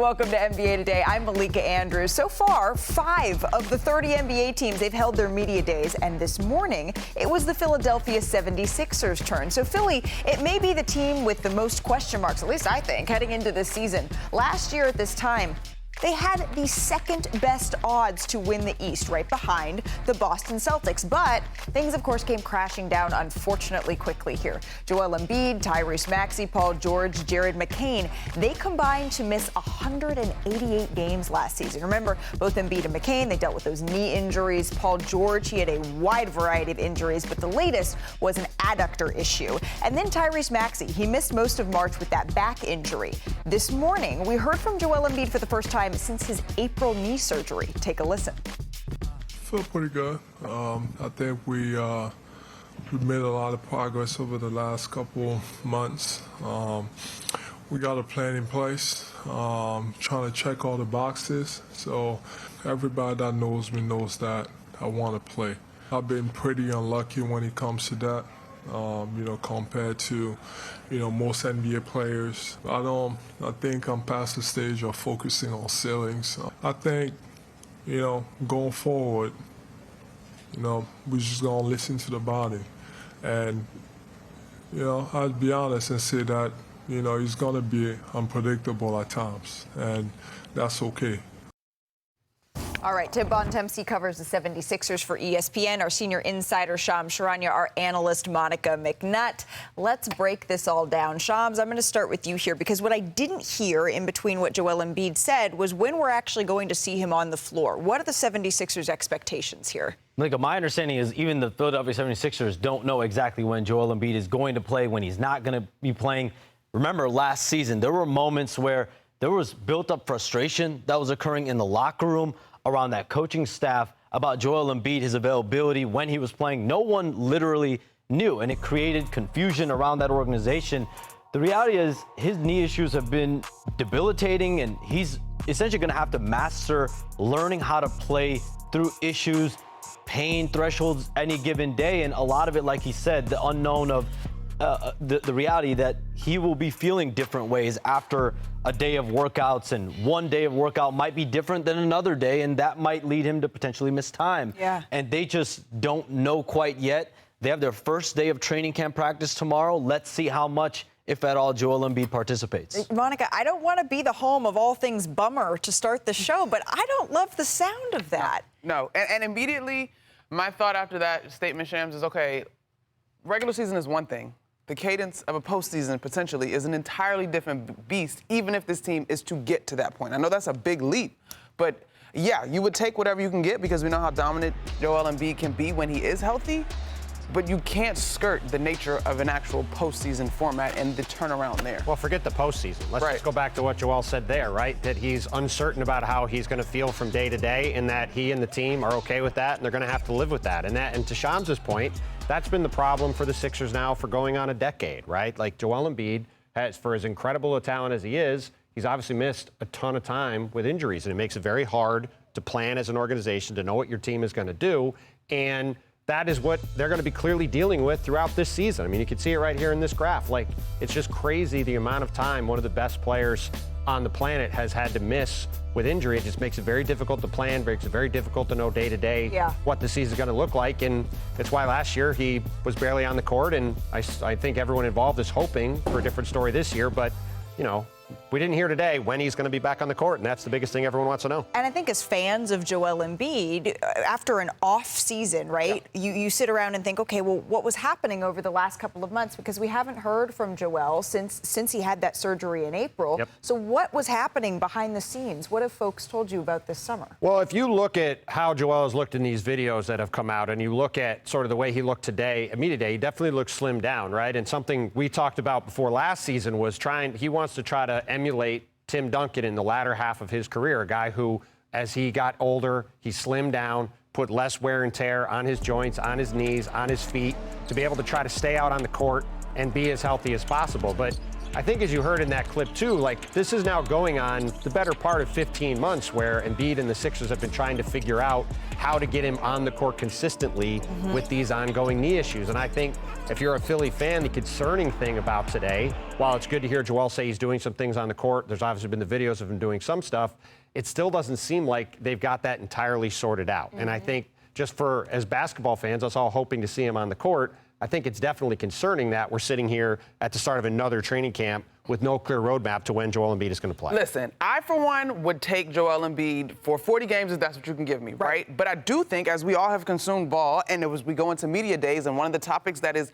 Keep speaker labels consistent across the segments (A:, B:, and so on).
A: welcome to NBA Today. I'm Malika Andrews. So far, 5 of the 30 NBA teams, they've held their media days, and this morning, it was the Philadelphia 76ers' turn. So Philly, it may be the team with the most question marks, at least I think, heading into this season. Last year at this time, they had the second best odds to win the East, right behind the Boston Celtics. But things, of course, came crashing down, unfortunately, quickly here. Joel Embiid, Tyrese Maxey, Paul George, Jared McCain, they combined to miss 188 games last season. Remember, both Embiid and McCain, they dealt with those knee injuries. Paul George, he had a wide variety of injuries, but the latest was an adductor issue. And then Tyrese Maxey, he missed most of March with that back injury. This morning, we heard from Joel Embiid for the first time since his April knee surgery. Take a listen.
B: Feel pretty good. I think we made a lot of progress over the last couple months. We got a plan in place, trying to check all the boxes. So everybody that knows me knows that I want to play. I've been pretty unlucky when it comes to that. Compared to, most NBA players. I think I'm past the stage of focusing on ceilings. I think, going forward, we're just going to listen to the body. And, I'll be honest and say that, it's going to be unpredictable at times, and that's okay.
A: All right, Tim Bontemps, he covers the 76ers for ESPN. Our senior insider, Charania, our analyst, Monica McNutt. Let's break this all down. Shams, I'm going to start with you here, because what I didn't hear in between what Joel Embiid said was when we're actually going to see him on the floor. What are the 76ers' expectations here?
C: Malika, my understanding is even the Philadelphia 76ers don't know exactly when Joel Embiid is going to play, when he's not going to be playing. Remember, last season, there were moments where there was built-up frustration that was occurring in the locker room around that coaching staff about Joel Embiid, his availability, when he was playing. No one literally knew, and it created confusion around that organization. The reality is his knee issues have been debilitating, and he's essentially going to have to master learning how to play through issues, pain thresholds any given day, and a lot of it, like he said, the unknown of the reality that he will be feeling different ways after a day of workouts, and one day of workout might be different than another day, and that might lead him to potentially miss time.
A: Yeah.
C: And they just don't know quite yet. They have their first day of training camp practice tomorrow. Let's see how much, if at all, Joel Embiid participates.
A: Monica, I don't want to be the home of all things bummer to start the show, but I don't love the sound of that.
D: No. And immediately, my thought after that statement, Shams, is, okay, regular season is one thing. The cadence of a postseason potentially is an entirely different beast, even if this team is to get to that point. I know that's a big leap, but yeah, you would take whatever you can get because we know how dominant Joel Embiid can be when he is healthy, but you can't skirt the nature of an actual postseason format and the turnaround there.
E: Well, forget the postseason. Let's just go back to what Joel said there, right? That he's uncertain about how he's going to feel from day to day, and that he and the team are okay with that, and they're going to have to live with that. And to Shams's point, that's been the problem for the Sixers now for going on a decade, right? Like Joel Embiid has, for as incredible a talent as he is, he's obviously missed a ton of time with injuries, and it makes it very hard to plan as an organization, to know what your team is going to do. And that is what they're going to be clearly dealing with throughout this season. I mean, you can see it right here in this graph. Like, it's just crazy the amount of time one of the best players on the planet has had to miss with injury. It just makes it very difficult to plan, makes it very difficult to know day to day what the season is going to look like. And that's why last year he was barely on the court. And I think everyone involved is hoping for a different story this year. But, we didn't hear today when he's going to be back on the court, and that's the biggest thing everyone wants to know.
A: And I think as fans of Joel Embiid, after an off season, right, you sit around and think, okay, well, what was happening over the last couple of months? Because we haven't heard from Joel since he had that surgery in April. So what was happening behind the scenes? What have folks told you about this summer?
E: Well, if you look at how Joel has looked in these videos that have come out, and you look at sort of the way he looked today, he definitely looks slimmed down, right? And something we talked about before last season was he wants to try to emulate Tim Duncan in the latter half of his career, a guy who, as he got older, he slimmed down, put less wear and tear on his joints, on his knees, on his feet, to be able to try to stay out on the court and be as healthy as possible. But I think as you heard in that clip too, like this is now going on the better part of 15 months where Embiid and the Sixers have been trying to figure out how to get him on the court consistently with these ongoing knee issues. And I think if you're a Philly fan, the concerning thing about today, while it's good to hear Joel say he's doing some things on the court, there's obviously been the videos of him doing some stuff, it still doesn't seem like they've got that entirely sorted out. And I think just for, as basketball fans, us all hoping to see him on the court, I think it's definitely concerning that we're sitting here at the start of another training camp with no clear roadmap to when Joel Embiid is going to play.
D: Listen, I, for one, would take Joel Embiid for 40 games if that's what you can give me, right? But I do think, as we all have consumed ball, and as we go into media days, and one of the topics that is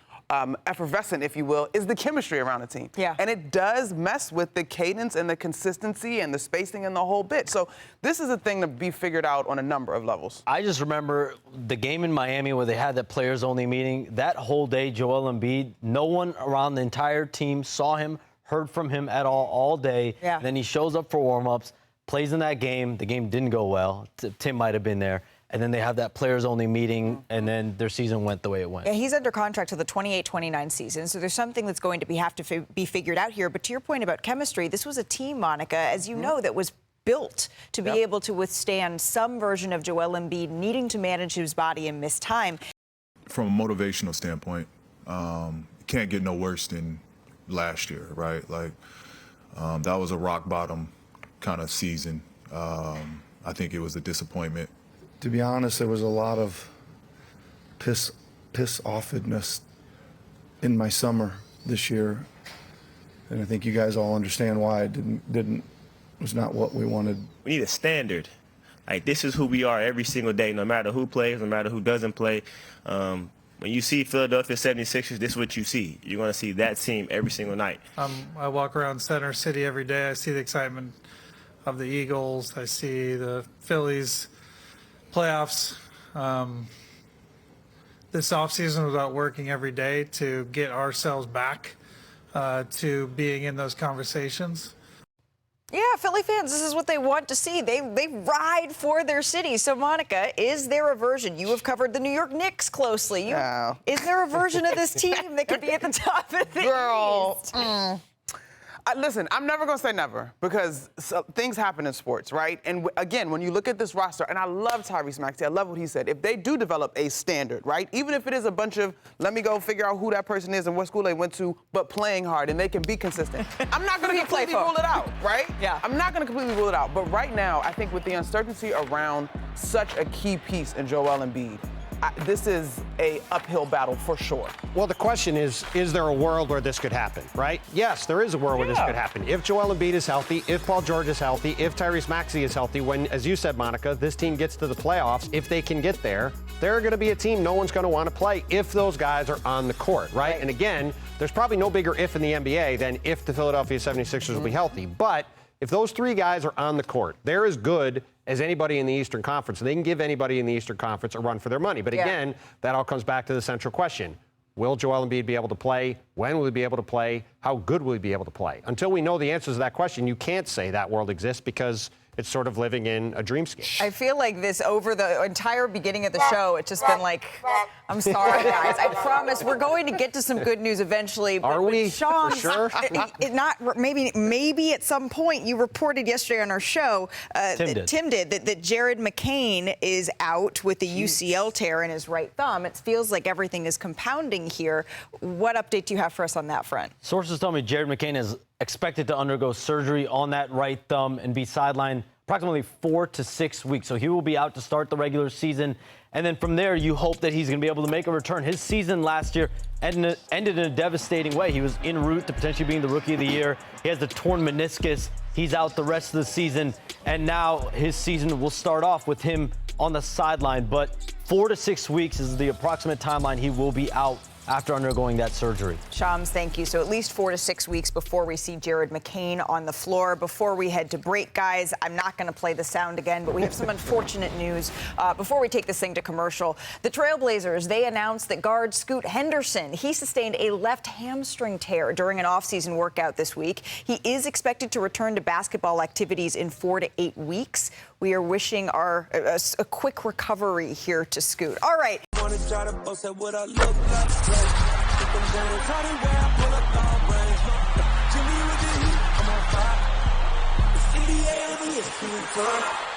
D: effervescent, if you will, is the chemistry around the team.
A: Yeah.
D: And it does mess with the cadence and the consistency and the spacing and the whole bit. So this is a thing to be figured out on a number of levels.
C: I just remember the game in Miami where they had that players-only meeting. That whole day, Joel Embiid, no one around the entire team saw him, heard from him at all day.
A: Yeah.
C: Then he shows up for warm-ups, plays in that game. The game didn't go well. Tim might have been there. And then they have that players-only meeting, and then their season went the way it went.
A: Yeah, he's under contract to the 28-29 season, so there's something that's going to have to be figured out here. But to your point about chemistry, this was a team, Monica, as you know, that was built to be able to withstand some version of Joel Embiid needing to manage his body and miss time.
F: From a motivational standpoint, it can't get no worse than last year, right? Like, that was a rock bottom kind of season. I think it was a disappointment.
G: To be honest, there was a lot of piss offedness in my summer this year, and I think you guys all understand why it was not what we wanted.
H: We need a standard. Like, this is who we are every single day, no matter who plays, no matter who doesn't play. When you see Philadelphia 76ers, this is what you see. You're going to see that team every single night.
I: I walk around Center City every day. I see the excitement of the Eagles. I see the Phillies playoffs. This offseason was about working every day to get ourselves back to being in those conversations.
A: Yeah, Philly fans, this is what they want to see. They ride for their city. So, Monica, is there a version? You have covered the New York Knicks closely. Is there a version of this team that could be at the top of the East?
D: Listen, I'm never going to say never because things happen in sports, right? And again, when you look at this roster, and I love Tyrese Maxey, I love what he said. If they do develop a standard, right, even if it is a bunch of, let me go figure out who that person is and what school they went to, but playing hard and they can be consistent, I'm not going to completely rule it out, right?
A: Yeah.
D: I'm not going to completely rule it out. But right now, I think with the uncertainty around such a key piece in Joel Embiid, this is a uphill battle for sure.
E: Well, the question is there a world where this could happen, right? Yes, there is a world where this could happen. If Joel Embiid is healthy, if Paul George is healthy, if Tyrese Maxey is healthy, when, as you said, Monica, this team gets to the playoffs, if they can get there, they're going to be a team no one's going to want to play if those guys are on the court, right? And again, there's probably no bigger if in the NBA than if the Philadelphia 76ers will be healthy. But if those three guys are on the court, they're as good as anybody in the Eastern Conference. They can give anybody in the Eastern Conference a run for their money. But again, that all comes back to the central question. Will Joel Embiid be able to play? When will he be able to play? How good will he be able to play? Until we know the answers to that question, you can't say that world exists because it's sort of living in a dreamscape.
A: I feel like this over the entire beginning of the show, it's just been like, I'm sorry, guys. I promise we're going to get to some good news eventually. But
E: Are we?
A: Sean,
E: For sure?
A: maybe at some point you reported yesterday on our show, Tim did that Jared McCain is out with the UCL tear in his right thumb. It feels like everything is compounding here. What update do you have for us on that front?
C: Sources tell me Jared McCain is expected to undergo surgery on that right thumb and be sidelined approximately 4 to 6 weeks. So he will be out to start the regular season. And then from there, you hope that he's going to be able to make a return. His season last year ended in a devastating way. He was en route to potentially being the Rookie of the Year. He has the torn meniscus. He's out the rest of the season. And now his season will start off with him on the sideline. But 4 to 6 weeks is the approximate timeline he will be out after undergoing that surgery.
A: Shams, thank you. So at least 4 to 6 weeks before we see Jared McCain on the floor. Before we head to break, guys, I'm not going to play the sound again, but we have some unfortunate news before we take this thing to commercial. The Trailblazers, they announced that guard Scoot Henderson, he sustained a left hamstring tear during an offseason workout this week. He is expected to return to basketball activities in 4 to 8 weeks. We are wishing a quick recovery here to Scoot. All right.
J: Jimmy ESPN.